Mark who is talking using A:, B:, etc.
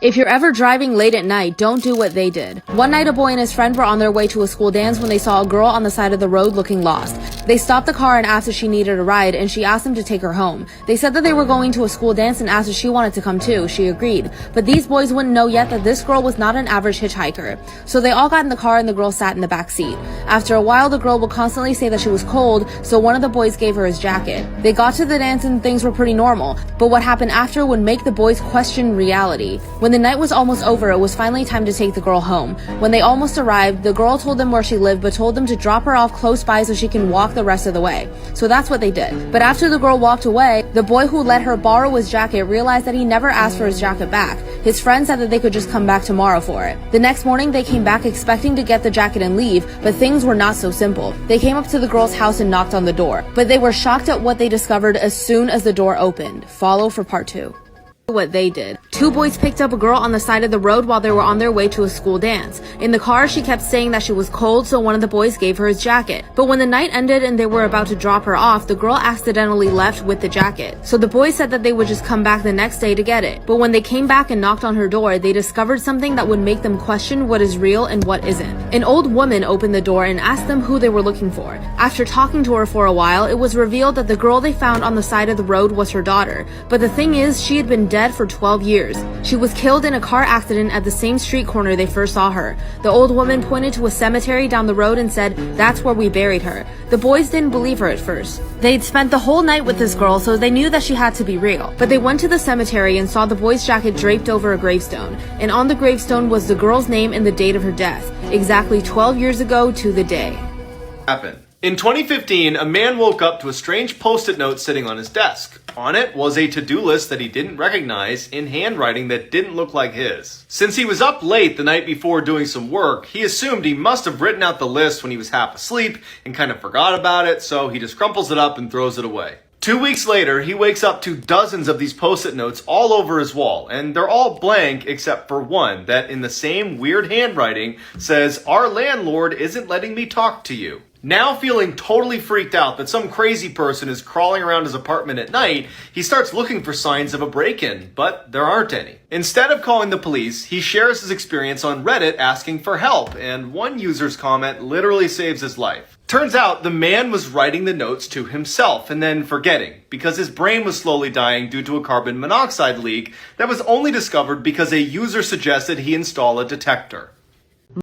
A: If you're ever driving late at night, don't do what they did. One night, a boy and his friend were on their way to a school dance when they saw a girl on the side of the road looking lost. They stopped the car and asked if she needed a ride, and she asked them to take her home. They said that they were going to a school dance and asked if she wanted to come too. She agreed. But these boys wouldn't know yet that this girl was not an average hitchhiker. So they all got in the car and the girl sat in the back seat. After a while, the girl would constantly say that she was cold, so one of the boys gave her his jacket. They got to the dance and things were pretty normal, but what happened after would make the boys question reality. When the night was almost over, it was finally time to take the girl home. When they almost arrived, the girl told them where she lived but told them to drop her off close by so she can walk the rest of the way. So that's what they did. But after the girl walked away, the boy who let her borrow his jacket realized that he never asked for his jacket back. His friend said that they could just come back tomorrow for it. The next morning, they came back expecting to get the jacket and leave, but things were not so simple. They came up to the girl's house and knocked on the door, but they were shocked at what they discovered as soon as the door opened. Follow for part 2. What they did. Two boys picked up a girl on the side of the road while they were on their way to a school dance. In the car, she kept saying that she was cold, so one of the boys gave her his jacket. But when the night ended and they were about to drop her off, the girl accidentally left with the jacket. So the boys said that they would just come back the next day to get it. But when they came back and knocked on her door, they discovered something that would make them question what is real and what isn't. An old woman opened the door and asked them who they were looking for. After talking to her for a while, it was revealed that the girl they found on the side of the road was her daughter. But the thing is, she had been dead for 12 years. She was killed in a car accident at the same street corner they first saw her. The old woman pointed to a cemetery down the road and said, "That's where we buried her." The boys didn't believe her at first. They'd spent the whole night with this girl, so they knew that she had to be real. But they went to the cemetery and saw the boy's jacket draped over a gravestone. And on the gravestone was the girl's name and the date of her death, exactly 12 years ago to the day.
B: In 2015, a man woke up to a strange post-it note sitting on his desk. On it was a to-do list that he didn't recognize in handwriting that didn't look like his. Since he was up late the night before doing some work, he assumed he must have written out the list when he was half asleep and kind of forgot about it, so he just crumples it up and throws it away. 2 weeks later, he wakes up to dozens of these post-it notes all over his wall, and they're all blank except for one that in the same weird handwriting says, "Our landlord isn't letting me talk to you." Now feeling totally freaked out that some crazy person is crawling around his apartment at night, he starts looking for signs of a break-in, but there aren't any. Instead of calling the police, he shares his experience on Reddit asking for help, and one user's comment literally saves his life. Turns out the man was writing the notes to himself and then forgetting, because his brain was slowly dying due to a carbon monoxide leak that was only discovered because a user suggested he install a detector.